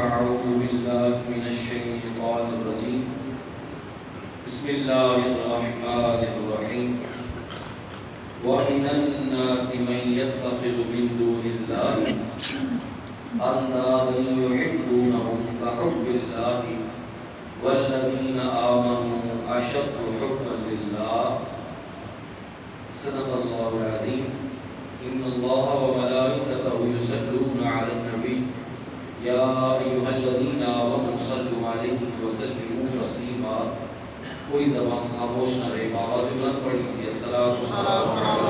فأعوذ بالله من الشيطان الرجيم بسم الله الرحمن الرحيم ومن الناس من يتخذ من دون الله أندادا يحبونهم كحب الله والذين آمنوا أشد حبا لله صدق الله العظيم إن الله وملائكته يصلون على النبي يا أيها الذين آمنوا صلوا عليه وسلموا تسليما. کوئی زبان خاموش نہ رہے، آواز بلند پڑی تھی السلام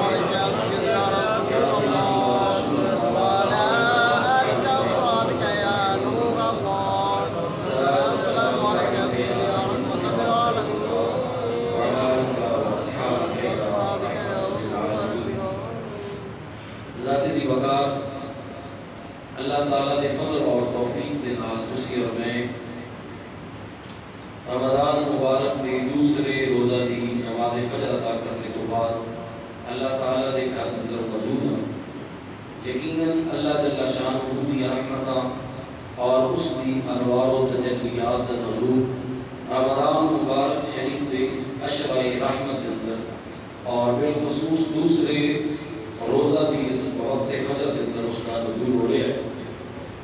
علیکم یا رسول اللہ وعلى آلك وصحبك يا نور الله السلام عليك يا رحمة العالمين وعلى آلك وصحبك يا رب العالمين. ذات ذی وقار اللہ تعالیٰ نے فضل اور توفیق کے نال خوشی اور میں رمضان مبارک میں دوسرے روزہ دی نماز فجر ادا کرنے تو بعد اللہ تعالیٰ نے گھر اندر موجود ہیں. یقیناً اللہ جل شانہ دی رحمتاں اور اس دی انوار و تجلیات نزول رمضان مبارک شریف دے اس اشرۂ رحمت کے اندر اور بالخصوص دوسرے روزہ دی اس وقت فجر کے اندر اس کا نزول ہو رہا ہے.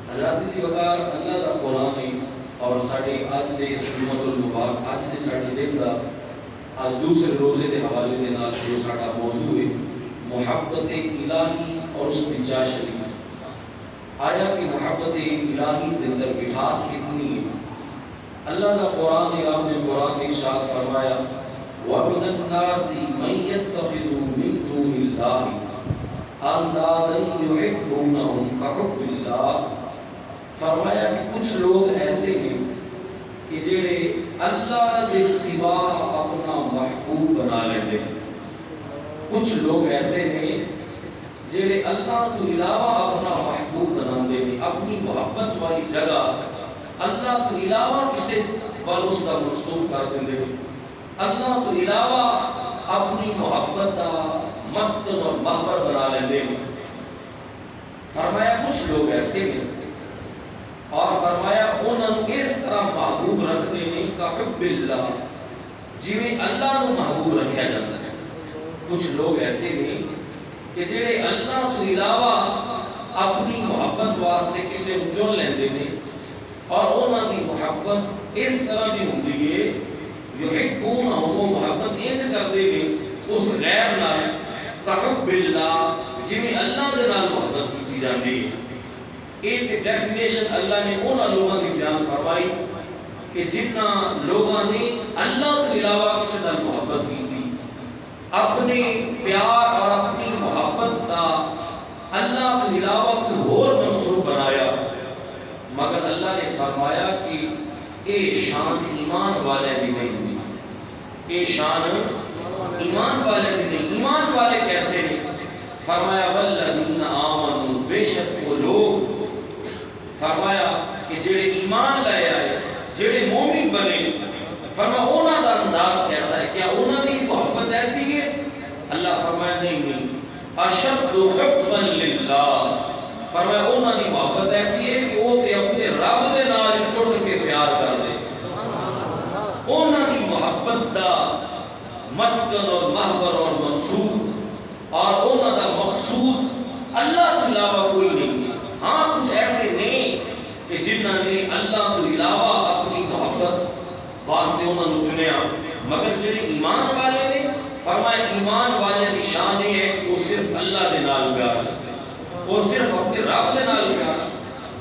حضرات ذی وقار اللہ دا قرآن ہے اور ساڑھے آج دے اس جمعۃ المبارک آج دے ساڑھے دن دا آج دوسرے روزے دے حوالے دے نال جو ساڑھا موضوع ہے محبت الہی اور اس کی جا شریف. آیا کہ محبت الہی دے اندر مٹھاس کتنی ہے. اللہ دا قرآن ہے، آپ نے قرآن میں ارشاد فرمایا وَمِنَ النَّاسِ مَن يَتَّخِذُ مِن دُونِ اللَّهِ أَندَادًا يُحِبُّونَهُم كَحُبِّ اللَّهِ. فرمایا کہ کچھ لوگ ایسے ہیں کہ جڑے اللہ کے سوا اپنا محبوب بنا لیتے ہیں. کچھ لوگ ایسے ہیں جڑے اللہ تو علاوہ اپنا محبوب بناتے ہیں، اپنی محبت والی جگہ اللہ تو علاوہ کسی وال اس کا منسوب کر دیتے ہیں. اللہ تو علاوہ اپنی محبت کا مسکن اور محور بنا لیتے ہیں. فرمایا کچھ لوگ ایسے ہیں اور فرمایا انہوں اس طرح محبوب رکھتے ہیں کہ حب اللہ جویں اللہ نو محبوب رکھیا جاتا ہے. کچھ لوگ ایسے ہیں کہ جڑے اللہ تو علاوہ اپنی محبت واسطے کسی کو چن لیندے ہیں اور انہاں دی محبت اس طرح دی ہوندی ہے یحبونہم، وہ محبت انج کردے ہیں اس غیر نال کہ حب اللہ جویں اللہ دے نال محبت کی جاندی ہے. ایک ڈیفینیشن اللہ نے انہاں لوگوں کی بیان فرمائی کہ جنہاں لوگوں نے اللہ کے علاوہ کسی نال محبت کی تھی، اپنے پیار اور اپنی محبت کا اللہ کے علاوہ کوئی اور منسوب بنایا. مگر اللہ نے فرمایا کہ اے شان ایمان والے دی نہیں ہوئی. اے شان ایمان والے دی نہیں. ایمان والے کیسے نہیں؟ فرمایا والذین آمنوا، بے شک وہ لوگ فرمایا کہ جڑے ایمان لائے آئے، جڑے مومن بنے، فرمایا انہاں دا انداز کیسا ہے؟ کیا انہاں دی محبت ایسی ہے؟ اللہ فرمایا نہیں اشد حبا للہ. فرمایا انہاں دی محبت ایسی ہے کہ وہ تے اپنے رب دے نال ٹوٹ کے پیار کر دے. انہاں دی محبت دا مسکن اور محور اور منصور اور انہاں دا مقصود اللہ کے علاوہ کوئی نہیں ہے. ہاں کچھ ایسے نہیں کہ جنہاں نے اللہ کے علاوہ اپنی محبت واسطے انہاں نے چنیا، مگر جڑے ایمان والے نے فرمایا ایمان والے کی شان یہ ہے کہ وہ صرف اللہ دے نال پیار کرتے ہیں، وہ صرف اپنے رب دے نال پیار،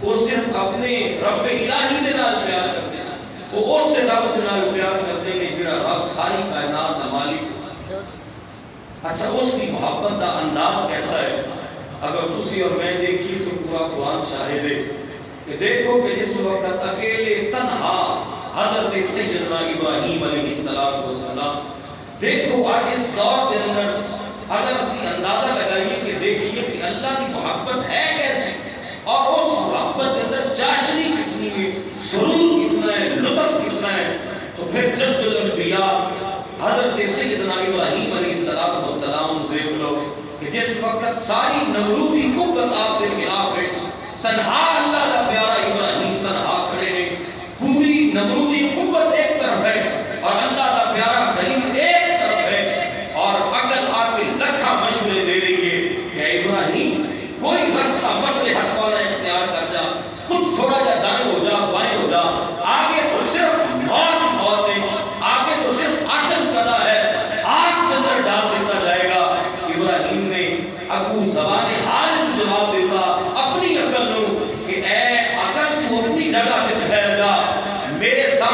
وہ صرف اپنے رب الہی دے نال پیار کرتے ہیں، وہ اس رب دے نال پیار کرتے ہیں جڑا رب ساری کائنات دا مالک. اچھا اس کی محبت کا انداز کیسا ہے؟ اگر تسی اور میں دیکھیے تو پورا قرآن شاہد ہے کہ دیکھو کہ جس وقت اکیلے تنہا حضرت سیدنا ابراہیم علیہ السلام، دیکھو آج اس دور کے اندر اگر اسی اندازہ لگائیے کہ دیکھیے کہ اللہ کی محبت ہے کیسے اور اس محبت کے اندر چاشنی کتنی ہے، سرور کتنا ہے، لطف کتنا ہے. تو پھر جد الانبیاء حضرت سیدنا ابراہیم علیہ السلام دیکھ لو کہ جس وقت ساری نمرودی قوت آپ کے خلاف ہے، تنہا اللہ کا پیارا ابراہیم تنہا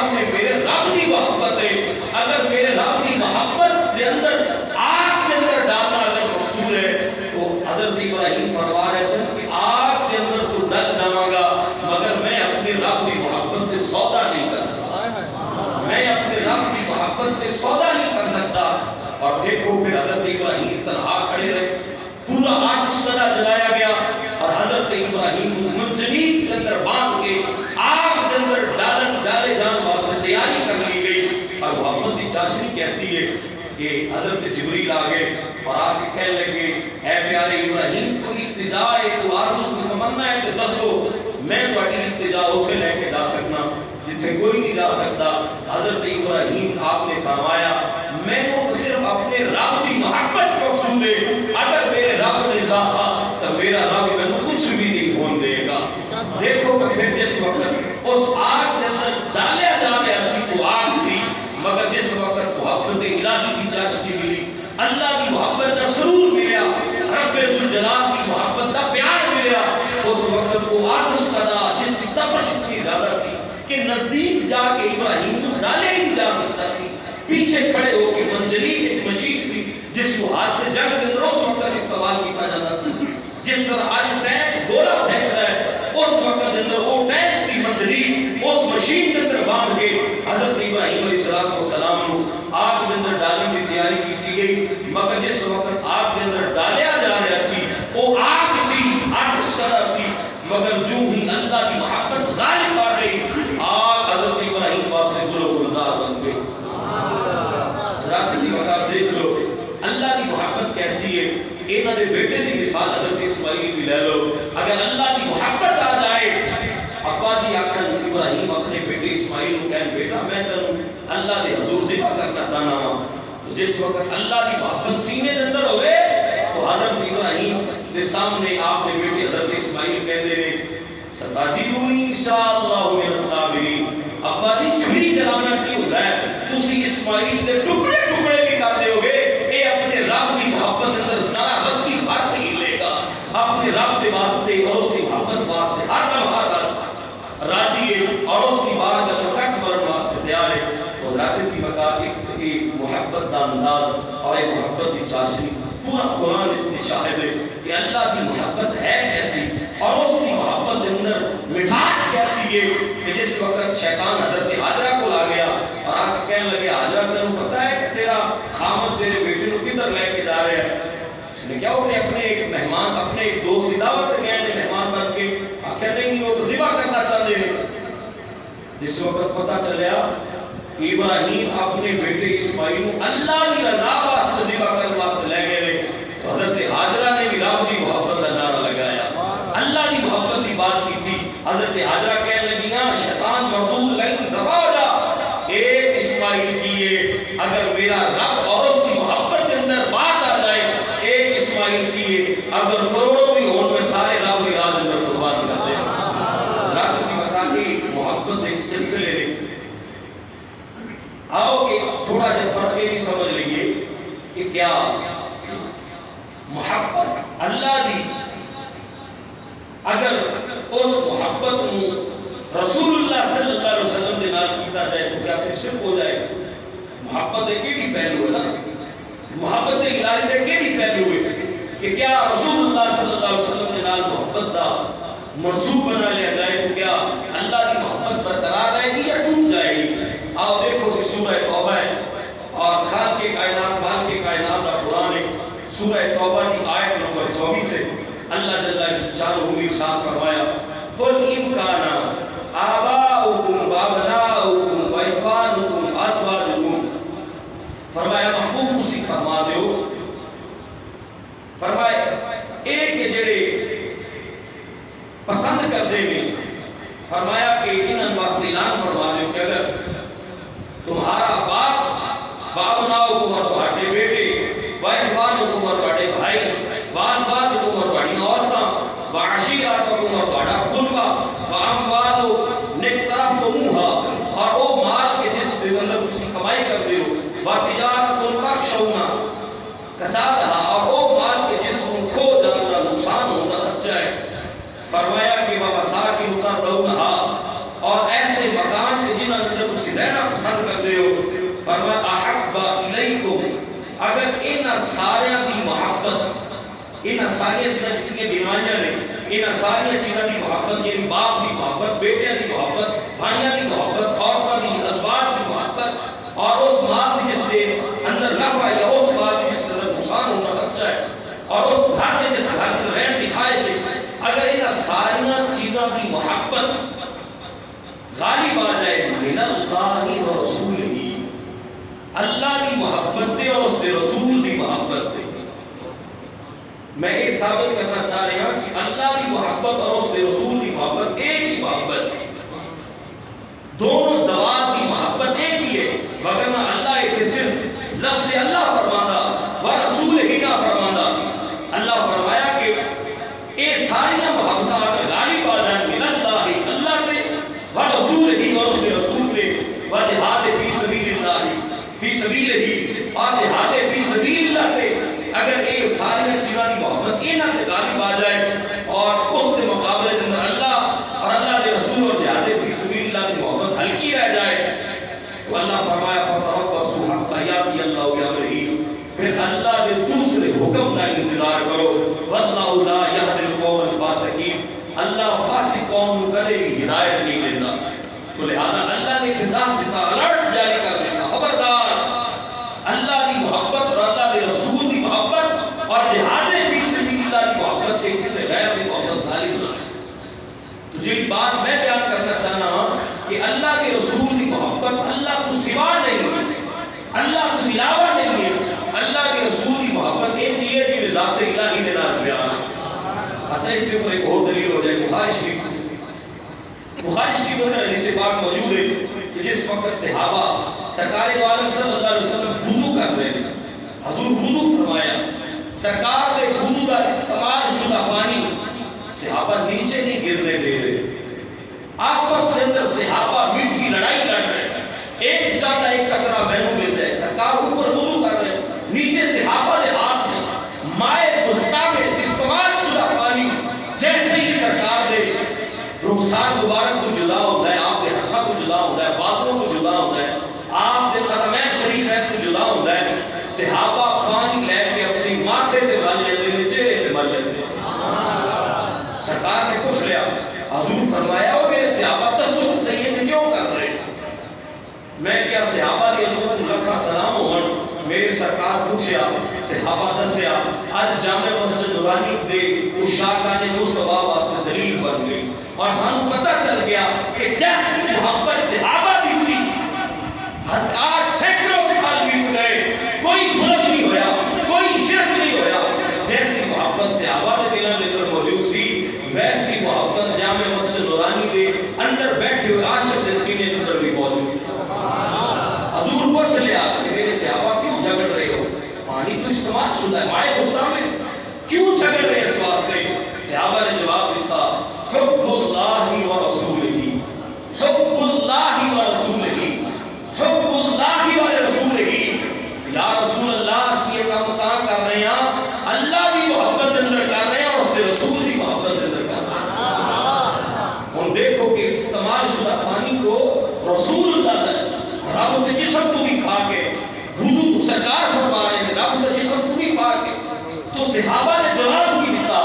سامنے میرے رب دی محبت ہے. اگر میرے رب دی محبت دے اندر آگ دے اندر ڈالنا اگر مقصود ہے تو حضرت ابراہیم فرما رہے سن کہ آگ دے اندر تو ڈل جاواں گا مگر میں اپنے رب دی محبت تے سودا نہیں کر سکتا. میں اپنے رب کی محبت تے سودا نہیں کر سکتا. اور دیکھو پھر حضرت ابراہیم تنہا کھڑے رہے, پورا آتش کدا جلایا گیا اور حضرت ابراہیم کو منجنیق کے اندر باندھ کے آگ کے اندر ڈالے جان واسطے تیاری کر لی گئی. اور محبت کی چاشنی کیسی ہے کہ حضرت جبریل آگے اور آ کے کہنے لگے اے پیارے ابراہیم کوئی التجا ہے, کوئی آرزو, کوئی تمنا ہے تو دسو, میں تہاڈی التجا اوتھے لے کے جا سکنا جتھے کوئی نہیں جا سکتا. حضرت ابراہیم آپ نے فرمایا میں تو صرف اپنے رب کی محبت مقصود ہے. اگر میرے رب نے چاہا تو میرا رب مینوں کچھ بھی نہیں ہون دے گا. دیکھو کہ پھر جس وقت اس آگ کے اندر ڈالیا جا رہا سی تو آگ سی, مگر جس وقت محبت الہی کی چاشنی ملی, اللہ کی محبت کا سرور ملیا, رب ذوالجلال کی محبت کا پیار ملیا, اس وقت وہ آتش کدا جس کی تپش اتنی زیادہ سی کہ نزدیک جا کے ابراہیم کو ڈالے ہی نہیں جا سکتا سی. پیچھے کھڑے ہو کے منجنیق ایک مشین سی جس کو ہاتھ میں جنگ کے اندر اس وقت استعمال کیا جاتا سی. جس طرح آج ٹینک گولا پھینکتا ہے اس وقت اندر وہ ٹینک سی منجنیق اس مشین کے اندر باندھ کے حضرت ابراہیم علیہ السلام کو آگ کے اندر ڈالنے کی تیاری کی گئی. مگر جس وقت آگ کے اندر ڈالیا جا رہا سی وہ آگ سی, آتش کدا سی, مگر جو ہی اللہ کی محبت غالب آ گئی آگ حضرت ابراہیم واسطے گل و گلزار بن گئی. رات کی وقت دیکھ لو اللہ کی محبت کیسی ہے. انہاں دے بیٹے دی مثال حضرت اسماعیل کی لے لو. اگر اللہ کی محبت آ جائے, ابا جی آکھن ابراہیم اپنے بیٹے اسماعیل کو کہن بیٹا میں تینوں اللہ دے حضور ذبح کرنا چاہنا ہوں, تو جس وقت اللہ کی محبت سینے دے اندر ہوئے تو حضرت ابراہیم دے سامنے آپ دے بیٹے حضرت اسماعیل کہندے نے ستاجدونی انشاءاللہ من الصابرین. ابا جی چھری چلانا کی ہوتا ہے, تسی اسماعیل دے ٹکڑے ٹکڑے بھی کر دے ہوگے, اے اپنے رب کی محبت اندر ذرا رتی بھر نہیں لے گا. اپنے رب کے واسطے اور اس کی محبت واسطے ہر لمحہ راضی ہے اور اس کی بارگاہ میں کٹ مرن واسطے تیار ہے. اور ذات سی مقام ایک محبت کا انداز اور ایک محبت کی چاشنی پورا قرآن اس کی شاہد ہے کہ اللہ کی محبت ہے کیسی اور اس کی محبت کے اندر مٹھاس کیسی ہے کہ جس وقت شیطان حضرت حاجرہ کو لا گیا اور آ کے کہنے لگے حاجرہ تمہیں پتہ ہے کہ تیرا خامد تیرے بیٹے کو کدھر لے کے جا رہے ہیں. اس نے کیا ہو کہ اپنے ایک مہمان اپنے ایک دوست کی دعوت پہ گئے ہیں مہمان بن کے, آخر نہیں وہ تو ذبح کرنا چاہتے ہیں. جس وقت پتہ چلیا کہ ابراہیم اپنے بیٹے اسماعیل کو اللہ کی رضا واسطے ذبح کرنے واسطے لے گئے تو حضرت حاجرہ نے بھی رب کی محبت کا نعرہ لگایا, اللہ کی محبت کی بات کی تھی. حضرت حاجرہ کہنے لگیاں شیطان مردود لئن دفع ہو جا, ایک اسماعیل کیے اگر میرا رب اور اس کی محبت کے اندر بات آ جائے, ایک اسماعیل کیے اگر کروڑوں بھی ہوں میں سارے رب کی راہ اندر قربان کر دیں. رب کی بتا کی محبت ایک سلسلے میں آؤ کہ تھوڑا جا فرق یہ بھی سمجھ لئیے کہ کیا محبت اللہ دی اگر اس محبت کو رسول اللہ صلی اللہ علیہ وسلم کے نال کیتا جائے تو کیا پھر شرک ہو جائے. محبت ایک ہی پہلو ہے نا, محبت الہی دے کیڑی پہلو ہے کہ کیا رسول اللہ صلی اللہ علیہ وسلم کے نال محبت دا منصوب بنا لیا جائے تو کیا اللہ کی محبت برقرار رہے گی یا ٹوٹ جائے گی. آؤ دیکھو کہ سورہ توبہ ہے اور خالق کائنات کا قرآن ہے. سورہ توبہ کی آیت نمبر 24 ہے. اللہ جل شانہ نے ارشاد فرمایا قل ان کان آباؤکم وابناؤکم واخوانکم ازواجکم, فرمایا محبوب اسی فرما دیو, فرمایا ایک جڑے پسند کر دے میں, فرمایا کہ انہاں واسطے اعلان فرما دیو کہ اگر تمہارا باپ وابناؤکم اور تہاڈے بیٹے واخوانکم اور تہاڈے بھائی وازواجکم اور تہاڈیاں عورتاں وعشیرتکم اور تہاڈا قربہ واموال نقترفتموها اور وہ مال کے جس کے اندر تسی کمائی کرتے ہو وتجارت تخشون کسادها اور وہ مال کے جس کو کھو جانا کا نقصان ہونا خدشہ ہے. فرمایا کہ ومساکن ترضونها اور ایسے مکان کے جنہاں اندر تسی فرمایا احب الیکم، اگر ان سارے دی محبت، ان ساری چیزاں جتنی بیماریاں نے، ان ساری چیزاں دی محبت، یعنی باپ دی محبت، بیٹیاں دی محبت، بھائیاں دی محبت، عورتاں دی، ازواج دی محبت، اور اس مال کی جس کے اندر نفع یا اس مال کی جس کے اندر نقصان ہونا خدشہ ہے، اور اس گھر میں جس گھر میں رہن کی خواہش ہے، اگر ان ساری چیزوں کی محبت غالب آ جائے من اللہ و رسول ہی، اللہ دی محبت دے اور اس کے رسول دی محبت دے. میں یہ ثابت کرنا چاہ رہا ہوں کہ اللہ دی محبت اور اس کے رسول دی محبت ایک ہی محبت ہے، دونوں ذوات دی محبت ایک ہی ہے. وگرنہ اللہ ایک صرف لفظ اللہ فرمانا و رسول ہی نہ فرمانا. اللہ فرمایا کہ یہ ساری محبتیں اگر غالب آ جائیں من اللہ، اللہ کے و رسول ہی اور اس کے رسول پہ، و جہاد فی سبیل اللہ، فی سبیل ہی، اور جہاد فی سبیل اللہ پہ، اگر یہ ساری چیزوں کی محبت انہاں تے غالب آ جائے اور اس کے مقابلے کے اندر اللہ اور اللہ کے رسول اور جہاد فی سبیل اللہ کی محبت ہلکی رہ جائے، تو اللہ فرمایا فتربصوا حتی یاتی اللہ بامرہ، پھر اللہ کے دوسرے حکم کا انتظار کرو. واللہ لا یہدی القوم الفاسقین، اللہ فاسق قوم کو کبھی بھی ہدایت نہیں دیتا. تو لہذا اللہ نے خطاب دیتا، الرٹ جاری کر دیتا، خبردار اللہ کی محبت اور اللہ کے رسول کی محبت اور جہاد فی سبیل اللہ کی محبت کے کسی غیر کی محبت غالب نہ ہے. تو جی بات میں بیان کرنا چاہنا ہوں کہ اللہ کے رسول کی محبت اللہ کو سوا نہیں ہے، اللہ کو علاوہ نہیں ہے. اللہ کے رسول کی محبت ایک چیز ہے کہ ذات الہی کے نام بیان ہے. اچھا اس کے اوپر ایک اور دلیل ہو جائے بخاری شریف میں حدیث پاک موجود ہے کہ جس وقت صحابہ سرکار دو عالم صلی اللہ علیہ وسلم وضو کر رہے ہیں، حضور وضو فرمایا، سرکار نے وضو کا استعمال شدہ پانی صحابہ نیچے نہیں گرنے دے رہے، آپس کے اندر صحابہ میٹھی لڑائی لڑ رہے ہیں، ایک چاہتا ایک قطرہ بہنوں مل جائے، سرکار اوپر وضو کر رہے ہیں، نیچے صحابہ کے ہاتھ میں مائع مستعمل استعمال شدہ پانی جیسے ہی سرکار دے رخسار مبارک کو جدا ہوتا ہے، آپ کے ہتھاں کو جدا ہوتا ہے، بازوں کو جدا ہوتا ہے، آپ کے قدمین شریف ہے کو جدا ہوتا ہے، صحابہ پانی لے کے اپنی ماتھے پہ مل لیتے ہیں، چہرے پہ مل لیتے ہیں. سرکار نے پوچھ لیا، حضور فرمایا وہ میرے صحابہ تصور سید کیوں کر رہے ہیں؟ میں کیا صحابہ دی عظمت لکھا سلام ہون، میرے سرکار پوچھیا، صحابہ دسیا، آج جامع مسجد نورانی دے اشاکان مصطفیٰ واسطے دلیل بن گئی اور سانو پتہ چل گیا کہ جیسی محبت صحابہ دی تھی آج سینکڑوں سال بیت گئے، کوئی غلط نہیں ہویا، کوئی شرک نہیں ہویا. جیسی محبت صحابہ دے دلوں کے اندر موجود سی، ویسی محبت جامع مسجد نورانی دے اندر بیٹھے ہوئے عاشق دے سینے کے اندر بھی موجود ہے. حضور پوچھ لیا کہ میرے صحابہ کیوں جھگڑ رہے ہو؟ پانی تو استعمال شدہ ہے، مائع مستعمل، کیوں جھگڑ رہے اس واسطے؟ صحابہ نے جواب دیتا، حب اللہ و رسولہ، حب اللہ و رسولہ، حب اللہ و رسولہ. یا رسول اللہ اس یہ کام کہاں کر رہے ہیں؟ اللہ کی محبت اندر کر رہے ہیں اور اس کے رسول کی محبت اندر کر رہے ہیں. ہم دیکھو کہ استعمال شدہ پانی کو رسول اللہ نے رب کے جسم کو بھی پا کے وضو تو سرکار فرما رہے ہیں، رب کے جسم کو بھی پا کے، تو صحابہ نے جواب بھی دیتا،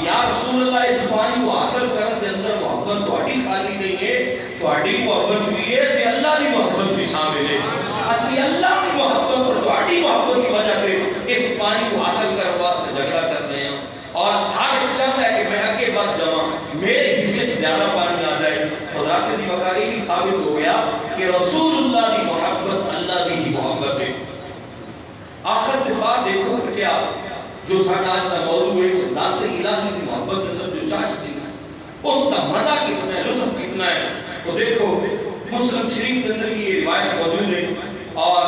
یا رسول اللہ اس پانی کو حاصل کرنے کے اندر محبت تہاڈی خالی نہیں ہے، تہاڈی محبت بھی ہے تے اللہ دی محبت بھی شامل ہے. اسی اللہ کی محبت اور تہاڈی محبت کی وجہ سے اس پانی کو حاصل کرنے واسطے جھگڑا کر رہے ہیں اور ہر ایک چاہتا ہے کہ میں آگے بڑھ جاؤں، میرے حصے سے زیادہ پانی آ جائے. حضرات کی مکاری بھی ثابت ہو گیا کہ رسول اللہ کی محبت اللہ کی ہی محبت ہے. آخر کے بعد دیکھو کہ کیا جو ساڈا آج کا موضوع ہے کہ ذات الہی کی محبت کے اندر جو چاشنی ہے اس کا مزہ کتنا ہے، لطف کتنا ہے. تو دیکھو مسلم شریف کے اندر یہ روایت موجود ہے اور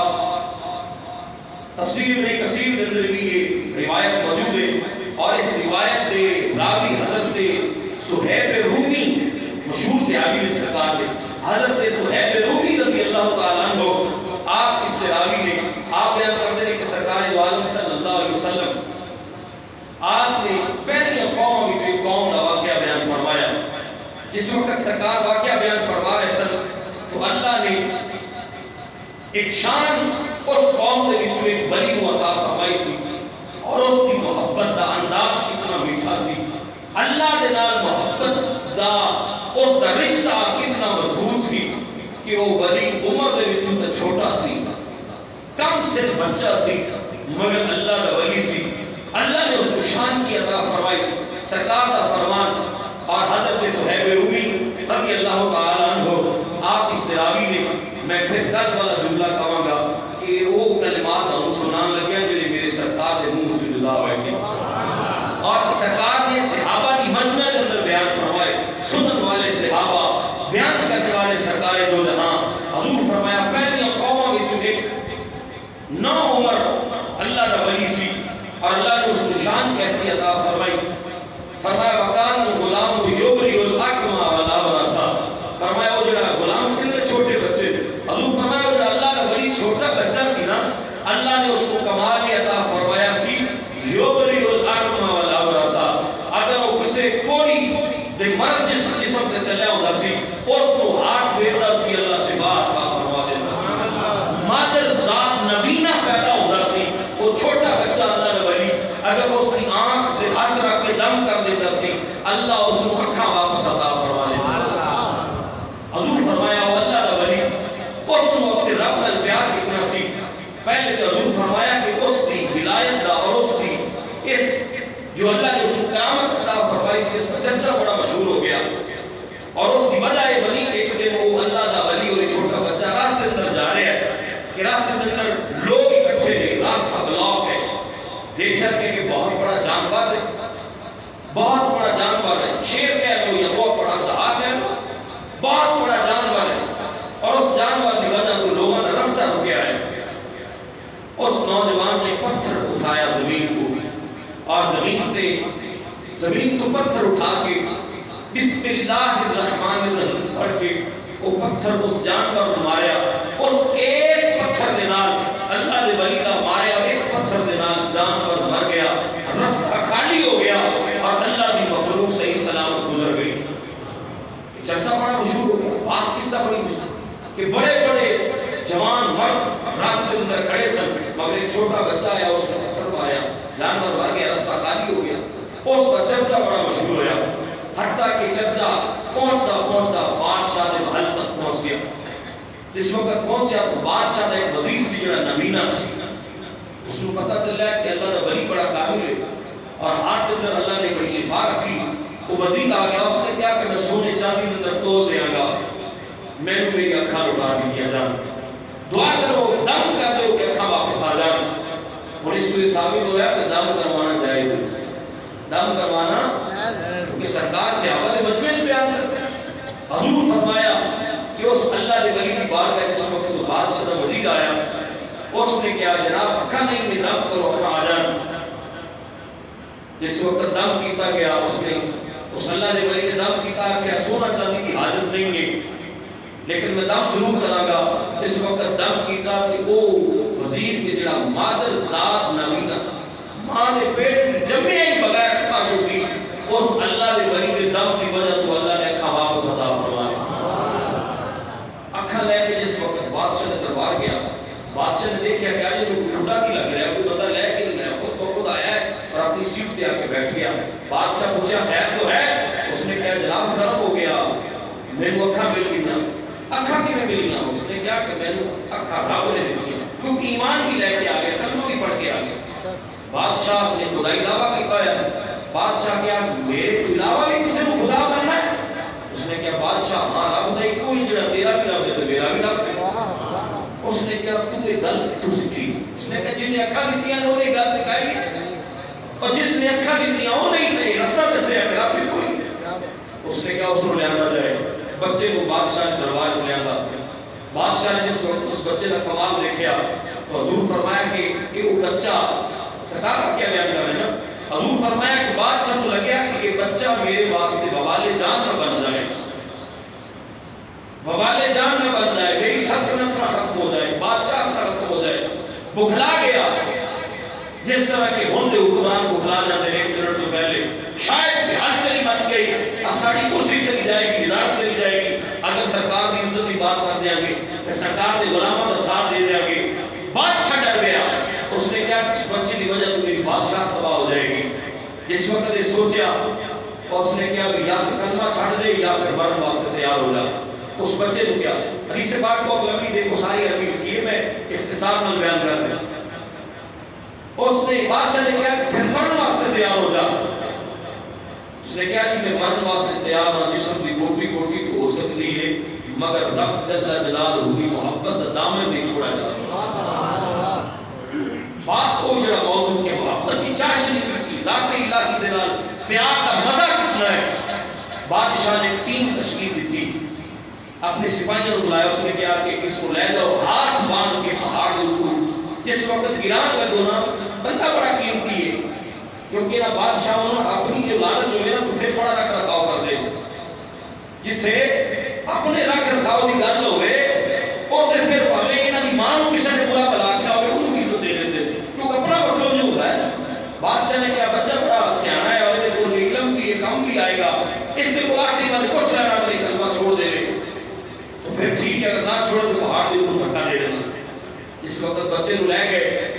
تفسیر ابن کثیر کے اندر بھی یہ روایت موجود ہے. اور اس روایت کے راوی حضرت صہیب رومی، مشہور صحابی نے سرکار دے حضرت صہیب رومی رضی اللہ تعالیٰ عنہ، آپ اس کے راوی نے آپ بیان کرتے ہیں کہ سرکار دو عالم صلی اللہ علیہ وسلم آپ نے پہلی قوم میں جو قوم کا واقعہ بیان فرمایا. جس وقت سرکار واقعہ بیان فرما رہے سن تو اللہ نے ایک شان اس قوم دے وچ ایک ولی نو عطا فرمائی سی اور اس کی محبت دا انداز کتنا میٹھا سی، اللہ دے نال محبت دا اس دا رشتہ کتنا مضبوط سی کہ وہ ولی عمر دے وچوں تے چھوٹا سی، کم سن بچہ سی، مگر اللہ دا ولی سی۔ اللہ نے اس کو شان کی عطا فرمائی، سرکار دا فرمان۔ اور حضرت صہیب رومی رضی اللہ تعالی عنہ آپ اس تراوی نے، میں پھر کل والا جملہ کہاں گا کہ وہ کلمات ہم سنان لگے جو میرے سرکار دے منہ سے جدا ہوئے گے، اور سرکار نے صحابہ کی مجمع کے اندر بیان فرمائے، سنن والے صحابہ، بیان کرنے والے سرکار دو جہاں، حضور فرمایا پہلی قوموں وچ ایک نو عمر اللہ دا ولی سی، اور اللہ نے اس کو شان کیسی عطا فرمائی، فرمایا وکان الغلام یبری الاکمہ والابرص، فرمایا وہ جڑا غلام کتنے چھوٹے بچے، حضور فرمایا وہ اللہ کا ولی چھوٹا بچہ سی نا، اللہ نے اس کو کمال عطا فرمایا سی یبری الاکمہ والابرص، اگر وہ کسے کوڑی دے مرض جسم تے چلیا ہوندا سی اس کو ہاتھ پھیردا سی اللہ شفا عطا فرما دیندا سی، مادر ذات نبینا پیدا ہوندا سی، وہ چھوٹا بچہ اللہ کا ولی اگر اس کی آنکھ تے ہاتھ رکھ کے دم کر دیتا سی اللہ اس کو اکھاں واپس عطا فرما دیتا سی۔ حضور فرمایا وہ اللہ کا ولی اس وقت رب کا پیار کتنا سی، پہلے تو حضور فرمایا کہ اس کی ولایت دا اور اس کی اس جو اللہ نے اس کو کرامت عطا فرمائی سی اس کا چرچا بڑا مشہور ہو گیا، اور اس کی وجہ یہ بنی کہ ایک دن وہ اللہ کا ولی اور چھوٹا بچہ راستے اندر جا رہا ہے کہ راستے اندر لوگ اکٹھے ہیں، راستہ بلاک ہے، دیکھا کہ بہت بڑا جانور ہے، بہت بڑا جانور ہے، شیر کہہ لو یا بہت بڑا دہا کہہ لو، بہت بڑا جانور ہے، اور اس جانور کی وجہ کو لوگوں نے رستہ رکیا ہے۔ اس نوجوان نے پتھر اٹھایا زمین کو، اور زمین کو پتھر اٹھا کے بسم اللہ الرحمن الرحیم پڑھ کے وہ پتھر اس جانور کو ماریا، اس ایک پتھر کے نال اللہ دے ولی کا ماریا، ایک پتھر کے نال جانور مر گیا، رستہ خالی ہو گیا، اور اللہ کی مخلوق صحیح سلامت گزر گئی۔ چرچا بڑا مشہور ہو گیا، بات قصہ بڑی مشہور کہ بڑے بڑے جوان مرد راستے کے اندر کھڑے سن، مگر ایک چھوٹا بچہ آیا اس نے پتھر ماریا، جانور مر گیا، رستہ خالی ہو گیا، اس کا چرچا بڑا مشہور ہوا، حتیٰ کہ چرچا پہنچتا بادشاہ دے محل تک پہنچ گیا۔ جس وقت پہنچا تو بادشاہ دا ایک وزیر سی جڑا نبینا سی، اس کو پتہ چل رہا ہے کہ اللہ دا ولی بڑا کامل ہے، اور ہاتھ کے اندر اللہ نے بڑی شفا رکھی۔ وہ وزیر آ گیا، اس نے کیا کہ میں سونے چاندی کے اندر تول دیاں گا، میں نے میری اکھاں لوٹا دیا جان، دعا کرو دم کر دو کہ اکھاں واپس آ جان۔ اور اس کو ثابت ہوا کہ دم کروانا جائز ہے، دم کروانا، کیونکہ سرکار صحابہ دے مجمع سے بیان کرتے ہیں۔ حضور فرمایا کہ اس اللہ دے ولی کی بات ہے، جس وقت بادشاہ دا وزیر آیا، اس نے کیا جناب اکھاں نہیں میں دم کرو اکھاں آ جان۔ جس وقت دم کیتا گیا اس نے اس اللہ دے ولی نے دم کیتا کہ سونا چاندی کی حاجت نہیں ہے، لیکن میں دم ضرور کراں گا۔ اس وقت دم کیتا کہ وہ وزیر کے جڑا مادر ذات نبینا سی، ماں دے پیٹ میں جمعے ہی بغیر اکھاں جو سی، اس اللہ دے ولی دے دم کی وجہ تو اللہ نے اکھاں واپس عطا فرمائی۔ اکھاں لے کے جس وقت بادشاہ نے دربار گیا، بادشاہ نے دیکھا کہ آج جو چھوٹا کی لگ رہا ہے، کوئی بندہ لے کے نہیں آیا، خود بخود آیا ہے اور اپنی سیٹ پہ آ کے بیٹھ گیا۔ بادشاہ پوچھا خیر تو ہے؟ اس نے کہا جناب گرم ہو گیا، میں نے اکھاں مل گئی ہیں۔ اکھاں کی میں ملی ہیں؟ اس نے کہا کہ میں نے اکھاں رب نے دی ہیں، کیونکہ ایمان بھی لے کے آ گیا، کلمہ بھی پڑھ کے آ گیا۔ بادشاہ نے خدائی دعویٰ کیتا ہے، بادشاہ کیا میرے کو علاوہ بھی کسی کو خدا بننا ہے؟ اس نے کہا بادشاہ ہاں رب دے کوئی جڑا تیرا بھی رب ہے تو میرا بھی رب ہے۔ اس نے کہا تو یہ گل تو سیکھی؟ اس نے کہا جن نے اکھاں دیتی ہیں انہوں نے گل سکھائی ہے، اور جس نے اکھاں دیتی ہیں وہ نہیں تھے، رستہ دسے رب بھی کوئی۔ اس نے کہا اس کو لیانا جائے، بچے کو بادشاہ نے دربار چ لیانا۔ بادشاہ نے جس وقت اس بچے کا کمال دیکھا تو حضور فرمایا کہ یہ وہ بچہ، سرکار کا کیا بیان کر رہے ہیں نا، حضور فرمایا کہ بادشاہ کو لگیا کہ یہ بچہ میرے واسطے وبال جان نہ بن جائے، وبال جان نہ بن جائے، میری سلطنت نہ ختم ہو جائے، بادشاہ نہ ختم ہو جائے۔ بکھلا گیا، جس طرح کے ہوندے حکمران بکھلا جاتے ہیں، ایک منٹ تو پہلے شاید ہل چلی مچ گئی، ساڑی کرسی چلی جائے گی، وزارت چلی جائے گی، اگر سرکار کی عزت کی بات کر دیں گے کہ سرکار کے غلاموں کا ساتھ دے دیا گے. بادشاہ ڈر گیا. اس نے کیا اس بچے کی وجہ سے میری بادشاہ تباہ ہو جائے گی. جس وقت یہ سوچا اس نے کیا یا کلمہ چھاڑ دے یا پھر مرنے واسطے تیار ہو جا. اس بچے کو کیا حدیث پاک بہت لمبی دیکھو ساری عربی لکھی ہے میں اختصار میں بیان کر رہا ہوں. اس نے بادشاہ نے کیا کہ پھر مرنے واسطے تیار ہو جا. اس نے کیا کہ میں مرنے واسطے تیار ہوں. جسم کی گوٹی گوٹی تو ہو سکتی ہے مگر رب جل جلالہ کی محبت دا دامن نہیں چھوڑا جا سکتا. بات کو جڑا موضوع کے محبت کی چاشنی کی ذات الہی دے نال پیار دا مزہ کتنا ہے. بادشاہ نے ٹیم تشکیل دی تھی. اپنے سپاہیوں کو بلایا. اس نے کہا کہ اس کو لے جاؤ ہاتھ باندھ کے پہاڑ کے اوپر. جس وقت گران لگو نا بندہ بڑا قیمتی ہے کیونکہ نا بادشاہوں نے اپنی جو لالچ ہوئے نا تو پھر بڑا رکھ رکھاؤ کر دے. جتھے اپنے رکھ رکھاؤ کی گل ہوئے اوتھے پھر پاویں انہاں دی ماں نوں کسے نے برا بلا کے ہوئے انہوں کی عزت دے دیندے کیونکہ اپنا مطلب نہیں ہوتا ہے. بادشاہ نے کہا بچہ بڑا سیاںا ہے اور یہ کوئی علم بھی یہ کم بھی آئے گا. اس کے کو آخری بار پوچھ لینا میری کلمہ چھوڑ دے تو پھر ٹھیک ہے. اگر نہ چھوڑے تو پہاڑ کے اوپر دھکا دے دینا. اس وقت بچے کو لے گئے.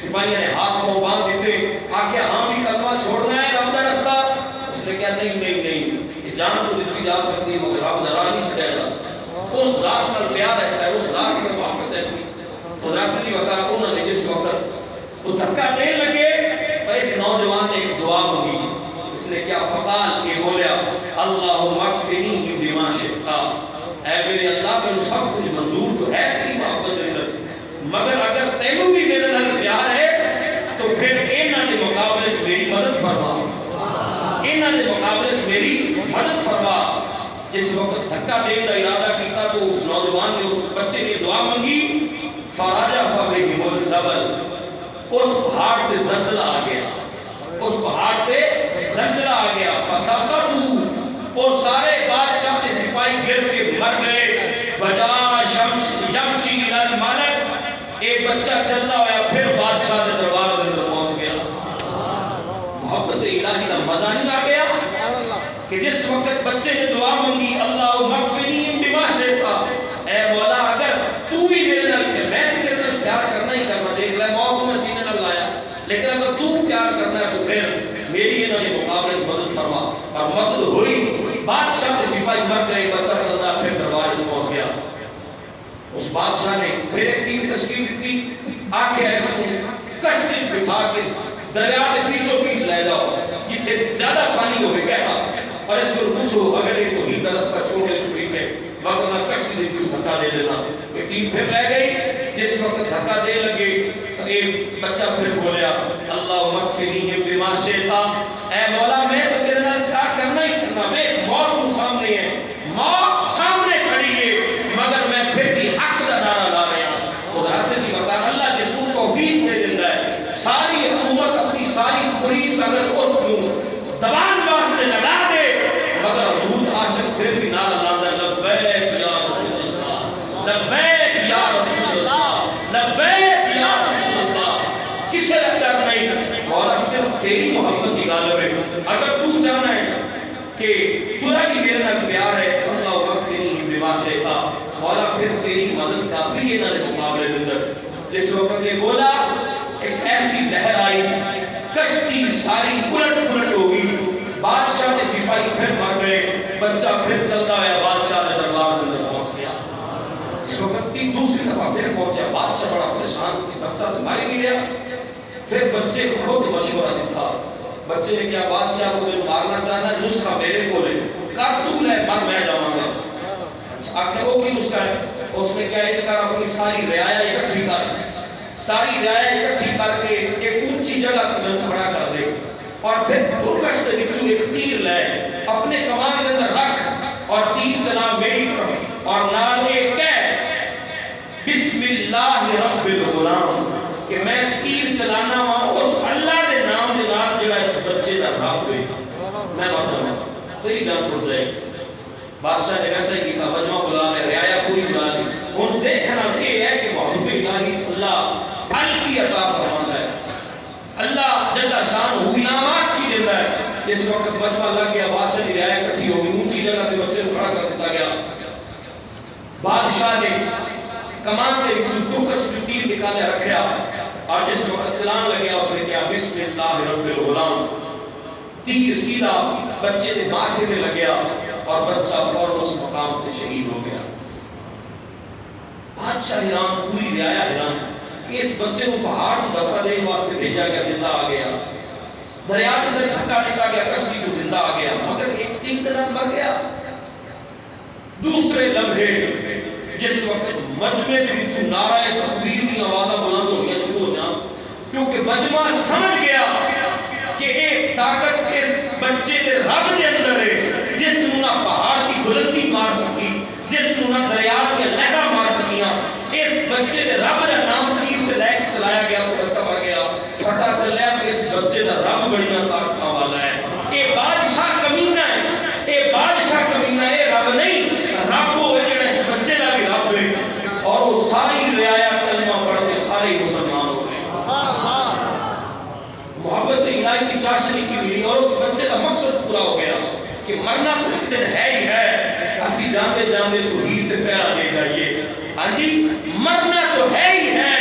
سپاہیوں نے ہاتھ پاؤں باندھ دیتے. آکھیا ہاں بھی کلمہ چھوڑنا ہے رب دا رستہ. اس نے کہا نہیں نہیں نہیں یہ جان تو دیتی جا سکتی مگر رب دا راہ نہیں چھڑیا جا سکتا. اس ذات نال پیار ایسا ہے اس ذات کی محبت ایسی. حضرت جی وقت انہوں نے جس وقت وہ دھکا دینے لگے تو اس نوجوان نے ایک دعا مانگی. اس نے کیا فقال یہ بولیا اللہم اکفنی بما شئت. اے میرے اللہ میں سب کچھ منظور تو ہے تیری محبت کے اندر مگر اگر تینوں بھی میرے نال پیار ہے تو پھر انہاں دے مقابلے سے میری مدد فرما. انہاں دے مقابلے سے میری مدد فرما. جس وقت دھکا دینے کا ارادہ کیتا تو اس نوجوان نے اس بچے نے دعا مانگی. فراجف بہم الجبل. اس پہاڑ پہ زلزلہ آ گیا. اس پہاڑ پہ زلزلہ آ گیا. فسقطوا. وہ سارے بادشاہ کے سپاہی گر کے مر گئے. وجا شمس یمشی الی الملک. ایک بچہ چلتا ہوا پھر بادشاہ کے دربار کے اندر پہنچ گیا. محبت الہی کا مزہ نہیں آ گیا کہ جس وقت بچے نے دعا مانگی اللہم اکفنی بما شئت. اے مولا اگر تو بھی میرے نال میں تیرے نال پیار کرنا ہی کرنا. دیکھ لے موت کو میں سینے نال لایا لیکن اگر تو پیار کرنا ہے تو پھر میری انہوں نے مقابلے سے مدد فرما. اور مدد ہوئی. بادشاہ کے سپاہی مر گئے. بچہ چلتا پھر دربار سے پہنچ گیا. اس بادشاہ نے پھر ایک ٹیم تشکیل دی. آکھیا اس کو کشتی بٹھا کے دریا کے بیچوں بیچ لے جاؤ جتھے زیادہ پانی ہوئے گہرا اور اس کو پوچھو اگر یہ کوئی کا رستہ چھوڑ دے تو ٹھیک ہے ورنہ کشتی دے کیوں دھکا دے دینا. یہ ٹیم پھر لے گئی. جس وقت دھکا دے لگے تو ایک بچہ پھر بولیا اللہم اکفنی بما شئت. اے مولا میں تو تیرے نال پیار کرنا ہی کرنا. میں موت کو سامنے ہے موت سامنے کھڑی ہے مگر میں پھر بھی حق دا نعرہ لا رہا ہوں. حضرت جی وقار اللہ جس کو توفیق دے دیتا ہے. ساری حکومت اپنی ساری پولیس اگر اس کو دبان واسطے لگا دے مگر حضور عاشق پھر بھی نعرہ لاندہ لبیک یا رسول اللہ لبیک یا رسول اللہ لبیک یا رسول اللہ. کسے ڈر نہیں. مولا صرف تیری محبت کی غالب ہے. اگر تو چاہنا ہے کہ تورا بھی میرے نال پیار ہے اللہ اکفنی بما شئت. مولا پھر تیری مدد کافی ہے نہ مقابلے کے اندر. جس وقت یہ بولا ایک ایسی لہر آئی کشتی ساری الٹ پلٹ ہو گئی. بادشاہ کے سپاہی پھر مر گئے. بچہ پھر چلتا ہے بادشاہ کے دربار کے اندر پہنچ گیا. اس وقت کی دوسری دفعہ پھر پہنچا. بادشاہ بڑا پریشان تھا. بچہ تو مر نہیں گیا. پھر بچے کو خود مشورہ دیا. بچے نے کیا بادشاہ کو میں مارنا چاہنا نسخہ میرے کو لے کر تو لے مر میں جاؤں گا. اچھا آخر وہ کی نسخہ ہے. اس نے کیا یہ کر اپنی ساری رعایا اکٹھی کر ساری رعایا اکٹھی کر کے ایک اونچی جگہ کو میں کھڑا کر دے اور پھر درکش کے وچوں ایک تیر لے اپنے کمان کے اندر رکھ اور تیر چلا میری طرف اور نال یہ کہہ بسم اللہ رب الغلام کہ میں تیر چلانا ہوں اس اللہ دے نام دے نال جڑا اس بچے دا رب ہے میں مر جاؤں تیری جان چھوڑ جائے. بادشاہ نے ویسا ہی کیتا. مجمع بلا لے رعایا پوری بلا لی. ہن دیکھنا یہ ہے کہ محبت الہی اللہ پھل کی عطا فرماتا ہے. اللہ جل شان انعامات کی دیتا ہے. اس وقت مجمع لگ گیا. بادشاہ کی رعایا اکٹھی ہو گئی. اونچی جگہ پہ بچے کو کھڑا کر دیتا گیا. بادشاہ نے کمان دے وچوں ٹوکس جو تیر نکالے رکھیا اور جس وقت چلان لگیا اس نے کہا بسم اللہ رب الغلام، تیر سیدھا بچے دے ماتھے تے لگیا اور بچہ فوراً اس مقام تے شہید ہو گیا۔ بادشاہ حیران، پوری رعایا حیران کہ اس بچے کو پہاڑ کو دھکا دینے واسطے بھیجا گیا، زندہ آ گیا، دریا کے اندر دھکا دیتا گیا، کشتی کو زندہ آ گیا، مگر ایک تین دن مر گیا۔ دوسرے لمحے جس وقت مجمع دے وچوں نعرہ تکبیر دی آوازاں بلند ہونیاں شروع ہوئیاں، کیونکہ مجمع سمجھ گیا کہ ایک طاقت اس بچے دے رب دے اندر ہے، جس نوں نہ پہاڑ دی بلندی مار سکی، جس نوں نہ دریا دی لہراں مار سکیاں، اس بچے دے رب دا نام تیر تے لے کے چلایا گیا تو بچہ مر گیا۔ پتہ چلیا کہ اس بچے دا رب بڑیاں طاقتاں والا ہے۔ اے بادشاہ کمینہ ہے، اے بادشاہ کمینہ ہے، رب نہیں، رب وہ ہے جڑا اس بچے دا بھی رب ہے۔ اور وہ ساری رعایا کلمہ پڑھ کے سارے مسلمان ہو گئے۔ محبت الہی کی چاشنی کی ملی اور اس بچے کا مقصد پورا ہو گیا کہ مرنا تو ایک دن ہے ہی ہے، اسی جاندے جاندے تو ہی تے پیرا دے جائیے۔ ہاں جی، مرنا تو ہے ہی ہے،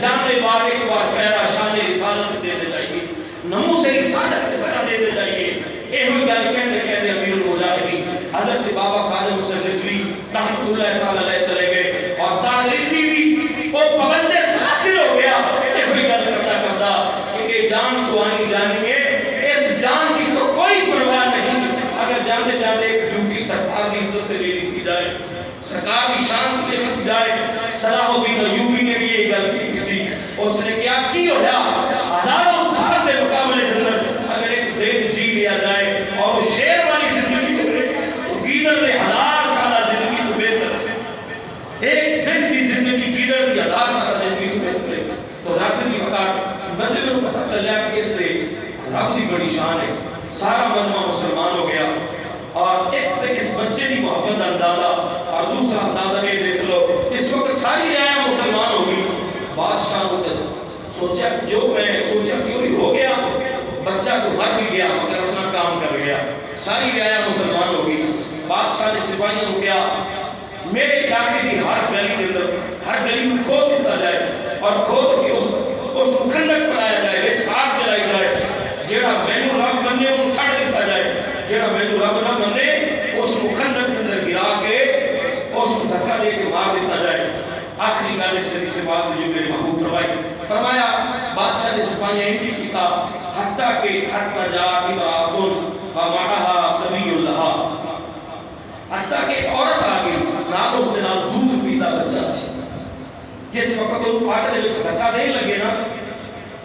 جاندے بار ایک بار پیرا شان رسالت دے جائیے، نمو سے رسالت تے پیرا دے جائیے۔ اے ہوئی گل کہندے کہندے امیر المجاہدین حضرت بابا خادم حسین رضوی رحمۃ اللہ تعالی علیہ چلے گئے اور سعد رضوی بھی وہ پابند سلاسل ہو گیا۔ اے ہوئی گل کرتا کرتا کہ اے جان تو آنی جانی ہے، اس جان کی تو کوئی پرواہ نہیں، اگر جاندے جاندے ایک ڈیوٹی سرکار کی عزت لے لی جائے، سرکار کی شان کو لے لی جائے۔ صلاح الدین ایوبی نے بھی یہ گل کی تھی، اس نے کیا کی ہویا ہزاروں سال کے مقابلے کے اندر اگر ایک دن جی لیا جائے اور شیر والی زندگی کرے تو گیدڑ نے 1000 سالہ زندگی تو بہتر ہے۔ ایک دن کی زندگی گیدڑ کی 1000 سالہ زندگی تو بہتر ہے۔ تو رات کی وقت مجمع کو پتہ چلیا کہ اس نے رب دی بڑی شان ہے، سارا مجمع مسلمان ہو گیا۔ اور ایک تو اس بچے دی محبت کا اندازہ اور دوسرا اندازہ یہ دیکھ لو، اس وقت ساری رعایا مسلمان ہو گئی۔ بادشاہ کو سوچا جو میں سوچا سی وہی ہو گیا، بچہ تو مر بھی گیا مگر اپنا کام کر گیا، ساری رعایا مسلمان ہو گئی۔ بادشاہ نے سپاہیوں کو کیا میرے علاقے کی ہر گلی کے اندر ہر گلی کو کھود دیتا جائے اور کھود کے اس کو کھندک بنایا جائے، وچ آگ جلائی جائے، جیڑا مینوں رب مننے انہوں چھڑ دیتا جائے، جیڑا مینوں رب نہ مننے اس کو کھندک کے اندر گرا کے اس کو دھکا دے کے مار دیتا جائے۔ آخری گل اس سے بات جو میرے محبوب فرمایا بادشاہ نے سپاہیاں ہی کیتا حتیٰ کہ حتیٰ جا امراتن ومعها صبی لہا، حتیٰ کہ ایک عورت آ گئی نال اس دے نال دودھ پیتا بچہ سی۔ جس وقت وہ آگ دے وچ دھکا دین لگے نا،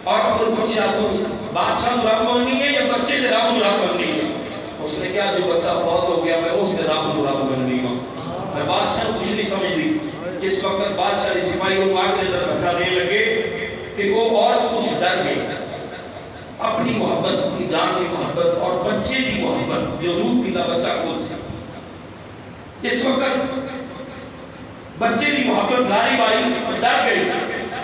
عورت کو پوچھا تو بادشاہ نوں رب مننی ہے یا بچے دے رب نوں رب مننی ہے؟ اس نے کہا جو بچہ فوت ہو گیا میں اس دے رب نوں رب مننی ہوں۔ میں بادشاہ کو کچھ نہیں سمجھ دی۔ جس وقت بادشاہ نے سپاہی کو آگ دے اندر دھکا دینے لگے کہ وہ عورت کچھ ڈر گئی، اپنی محبت، اپنی جان کی محبت اور بچے کی محبت جو دودھ پیتا بچہ کول سی، جس وقت بچے کی محبت غالب آئی ڈر گئی،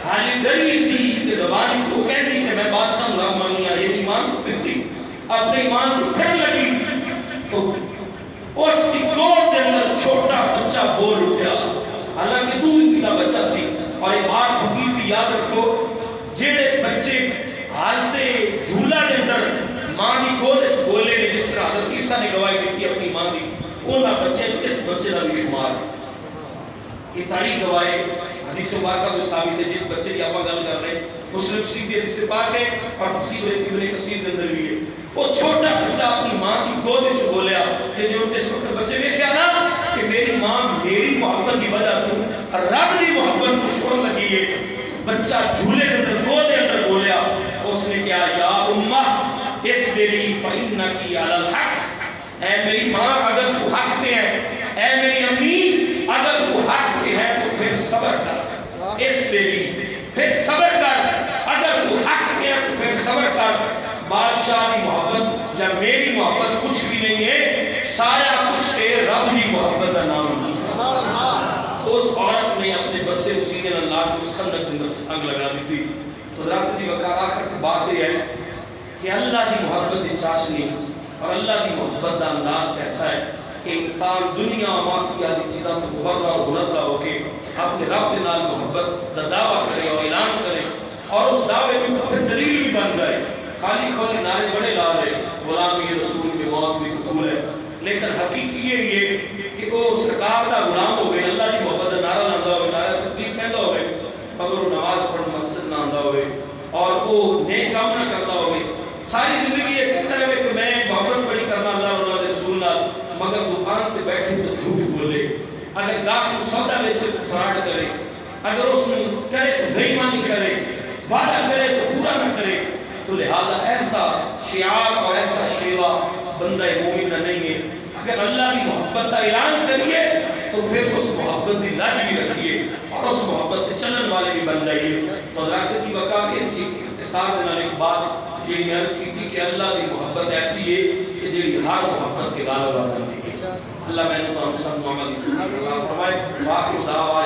حالی ڈری سی کہ زبان کو کہندی کہ میں بادشاہ نوں رب مننی ہاں، یہ ایمان کو پھر دی، اپنے ایمان کو پھر لگی تو اس کی گود کے اندر چھوٹا بچہ بول اٹھیا، حالانکہ دودھ پیتا بچہ سی۔ اور یہ بات فقیر بھی یاد رکھو، جیڑے بچے حالتے جھولا دے اندر ماں دی گود وچ بولے نے، جس طرح حضرت عیسیٰ نے گواہی دیتی اپنی ماں دی، انہاں بچے اس بچے کا بھی شمار ہے۔ یہ تاریخ گواہ ہے، حدیث مبارکہ کو ثابت ہے، جس بچے کی آپ گل کر رہے ہیں مسلم شریف کی حدیث پاک ہے اور تفسیر ابن کثیر کے اندر بھی ہے۔ وہ چھوٹا بچہ اپنی ماں کی گود وچ بولیا کہ جو جس وقت بچے ویکھیا نا کہ میری ماں میری محبت کی وجہ تو رب دی محبت کو چھوڑ لگی ہے، بچہ جھولے کے اندر گود کے اندر بولیا، اس نے کہا یا امہ اصبری فإنکی علی الحق، اے میری ماں اگر تو حق پہ ہے، اے میری امی اگر تو حق پہ ہے تو پھر صبر کر، اصبری پھر صبر کر، اگر تو حق پہ ہے تو پھر صبر کر۔ بادشاہ کی محبت یا میری محبت کچھ بھی نہیں ہے، سارا کچھ تے رب کی محبت کا نام نہیں ہے۔ اس عورت نے اپنے بچے کو سینے نال لا کے اس خندق کے اندر آگ لگا دی تھی۔ تو رات کی وقار آخر کی بات یہ ہے کہ اللہ کی محبت کی چاشنی اور اللہ کی محبت کا انداز کیسا ہے کہ انسان دنیا مافیا کی چیزاں تو مبرہ اور منزہ ہو کے اپنے رب کے نال محبت دا دعویٰ کرے اور اعلان کرے اور اس دعوے کی پھر دلیل بھی بن جائے. خالی خالی نعرے بڑے لا رہے غلامی رسول کی موت بھی قبول ہے، لیکن حقیقی یہ کہ وہ سرکار دا غلام ہوئے، اللہ کی محبت دا نعرہ لاندہ ہوئے، نعرہ تکبیر کہندہ ہوئے، مگر وہ نماز پڑھ مسجد نہ آندہ ہوئے اور وہ نیک کام نہ کرتا ہوئے. ساری زندگی یہ کہتا رہے کہ میں محبت بڑی کرنا اللہ اور اللہ کے رسول نال، مگر دکان پہ بیٹھے تو جھوٹ بولے. اگر گاہک سودا بیچے تو فراڈ کرے، اگر اس نے کرے تو بے ایمانی کرے، وعدہ کرے تو پورا نہ کرے. تو لہذا ایسا شعار اور ایسا شیوا بندہ مومن نہ نہیں ہے. اگر اللہ کی محبت کا اعلان کریے تو پھر اس محبت کی لج بھی رکھیے اور اس محبت کے چلن والے بھی بن جائیے. حضرات کی وقت اس اختصار دینا ایک بات جی میں عرض کی تھی کہ اللہ کی محبت ایسی ہے کہ جی ہر محبت کے غالب آ جاتی ہے. اللہ میں نے تو ہم سب معاملے فرمائے. باقی دعویٰ